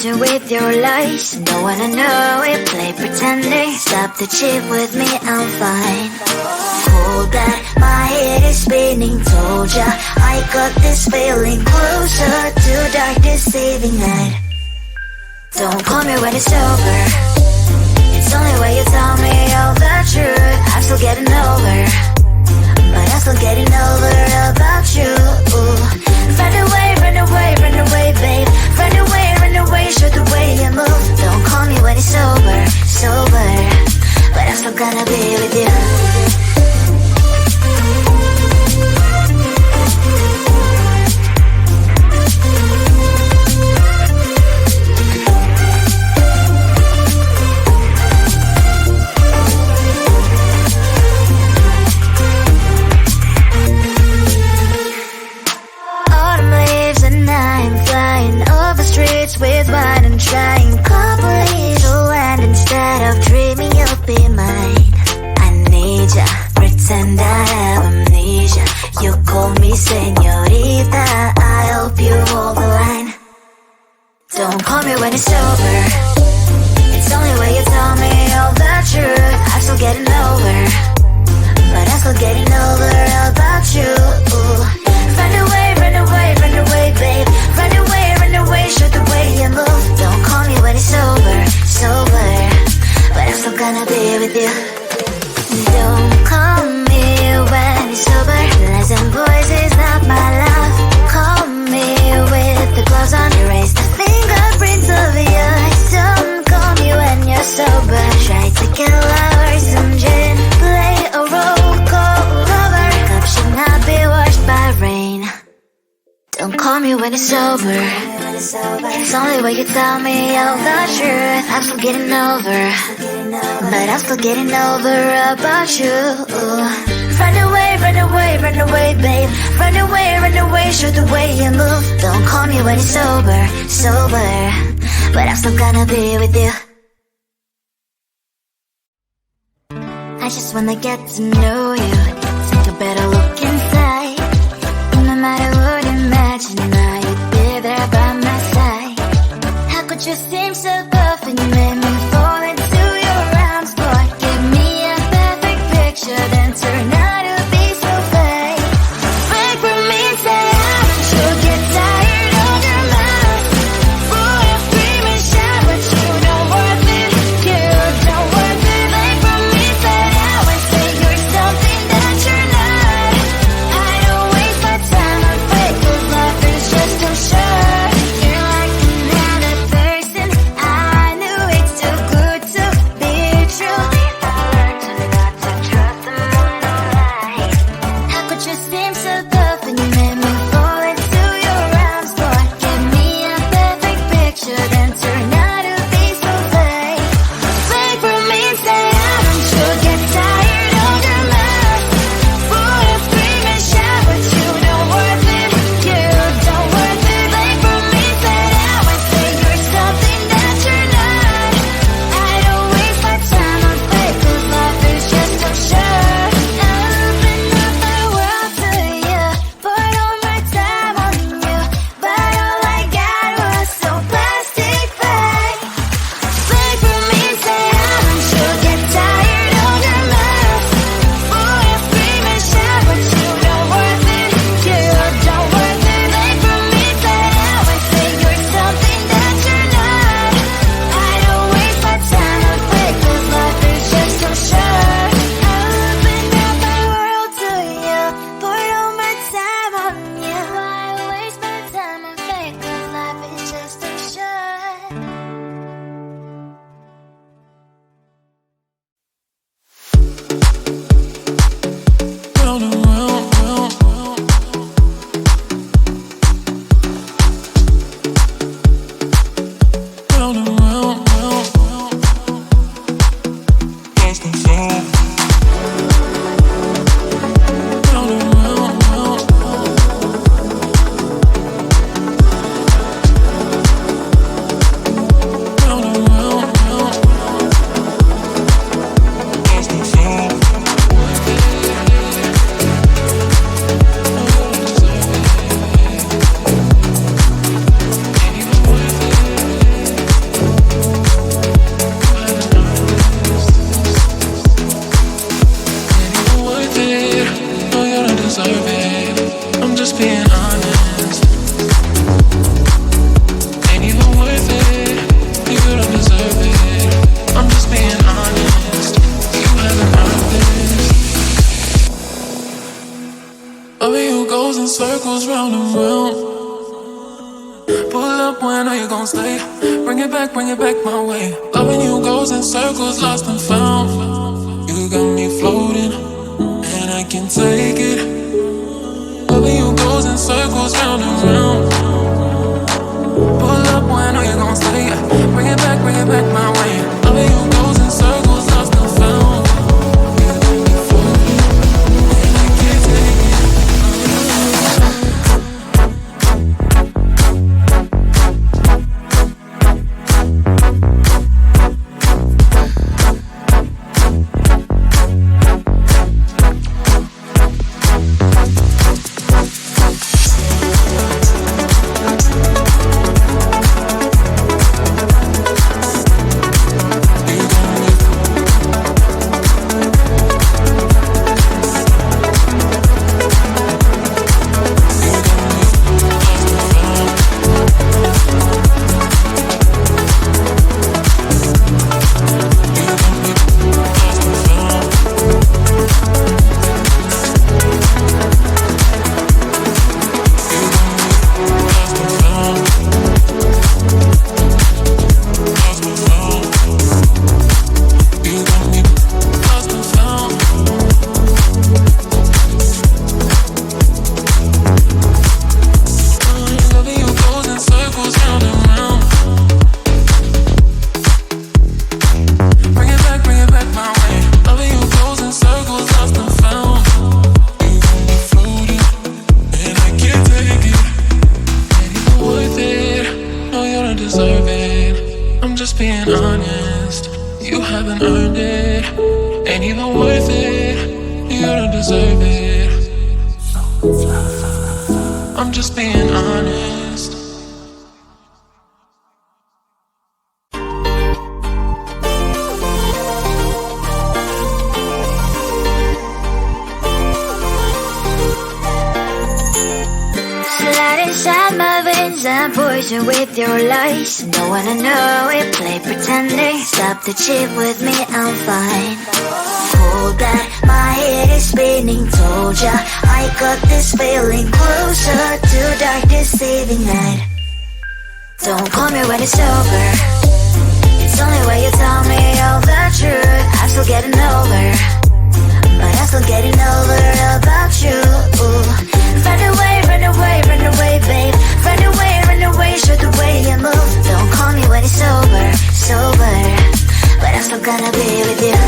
illusion with your lies. Don't wanna know it, play pretending. Stop the cheat with me, I'm fine. Hold that, my head is spinning. Told ya, I got this feeling. Closer to dark, deceiving night. Don't call me when it's over. It's only when you tell me all the truth. I'm still getting over, but I'm still getting over about you. Run away, run away, run away, babe. Run away, show the way you move. Don't call me when it's over, sober, but I'm still gonna be with you. With wine and trying company to land instead of dreaming you'll be mine. I need ya, pretend I have amnesia. You call me señorita, I hope you hold the line. Don't call me when it's over. It's only when you tell me all the truth. I'm still getting over, but I'm still getting over about you. Run away, run away, run away, babe. Run away, show the way you move. Don't call me when it's over, sober, but I'm still gonna be with you. Don't call me when it's over. Pleasant voice is not my love. Call me with the gloves on. Erase the fingerprints of your eyes. Don't call me when you're sober. Try to kill our some gin. Play a roll call lover. Cup should not be washed by rain. Don't call me when it's over. It's only when you tell me all the truth. I'm still getting over, but I'm still getting over about you. Run away, run away, run away, babe. Run away, show the way you move. Don't call me when it's over, sober, but I'm still gonna be with you. I just wanna get to know you. Take a better look inside. No matter what, imagine now you'd be there by my side. How could you seem so perfect? You made me fall into your arms. Boy, give me a perfect picture, then turn out to be so fake. Break from me and say haven't you get tired of your mouth? Boy, I scream and shout, but you don't worth it. You don't worth it. Break from me, say out and say you're something that you're not. I don't waste my time on fake, 'cause life is just too short. You're like another person. I know you're gon' stay. Bring it back my way. Loving you goes in circles, lost and found. You got me floating, and I can't take it. Loving you goes in circles, round and round. Pull up, boy, I know you're gon' stay. Bring it back my way. Loving you goes in circles, lost and found. You got me floating, and I can't take it. With your lies, don't wanna know it, play pretending. Stop the cheat with me, I'm fine. Hold that, my head is spinning. Told ya, I got this feeling closer to dark deceiving night. Don't call me when it's over. It's only when you tell me all the truth. I'm still getting over, but I'm still getting over about you. Run away, run away, run away, babe. Run away, run away, show the way you move. Don't call me when it's sober, but I'm still gonna be with you.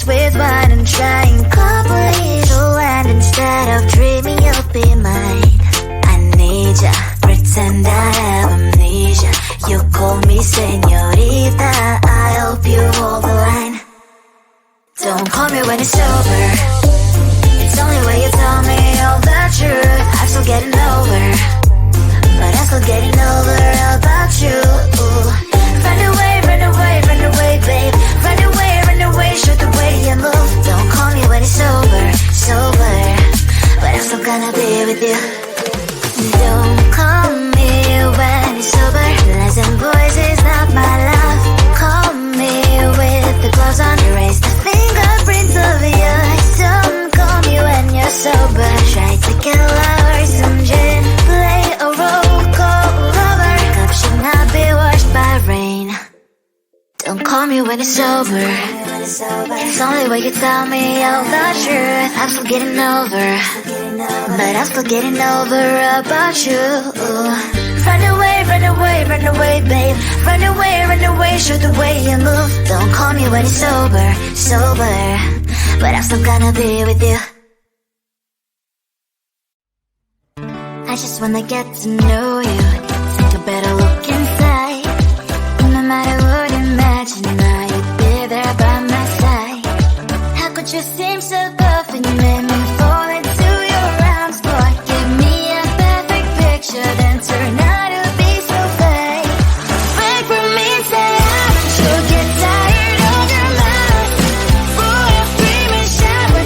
With wine and trying complete land instead of dreaming you'll be mine. I need ya, pretend I have amnesia. You call me señorita, I hope you hold the line. Don't call me when it's over. It's only when you tell me all the truth. I'm still getting over, but I'm still getting over about you. Run away, run away, run away, babe. Run away, show the way you move. Don't call me when it's sober, but I'm still gonna be with you. Don't call me when it's sober. Lies and boys is not my love. Call me with the gloves on. Erase the fingerprints of your eyes. Don't call me when you're sober. Try to get lower, some gin. Play a role called lover. Cup should not be washed by rain. Don't call me when it's sober. It's only when you tell me all the truth. I'm still getting over, but I'm still getting over about you. Run away, run away, run away, babe. Run away, show the way you move. Don't call me when it's sober, but I'm still gonna be with you. I just wanna get to know you, take a better look inside. No matter what, imagine now you'd be there by my side. How could you seem so tough and you made me fall into your arms? Boy, give me a perfect picture, then turn out to be so fake. Break from me, say I should get tired of your mouth. Full of screaming, shower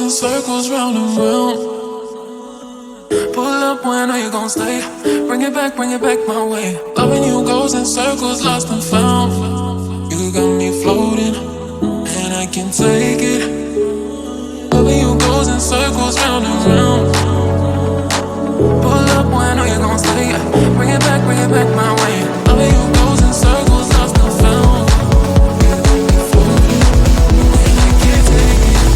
Circles round and round. Pull up, when are you gon' stay? Bring it back my way. Loving you goes in circles, lost and found. You got me floating, and I can't take it. Loving you goes in circles round and round. Pull up, when are you gon' stay? Bring it back my way. Loving you goes in circles, lost and found. You got me floating, and I can't take it.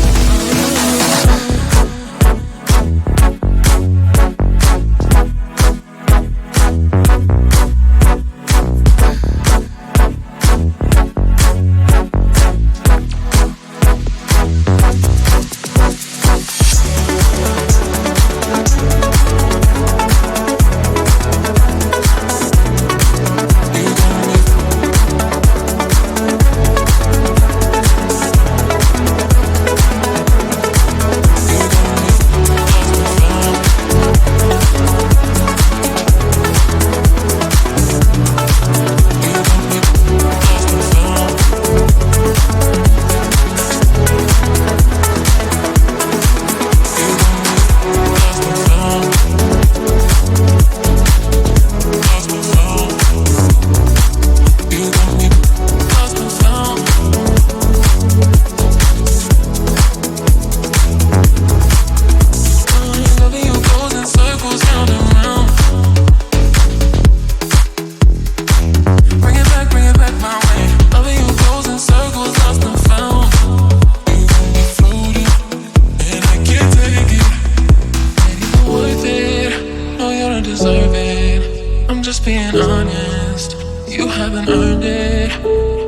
Being honest, you haven't earned it,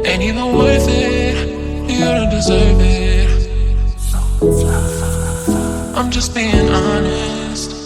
ain't even worth it, you don't deserve it. I'm just being honest.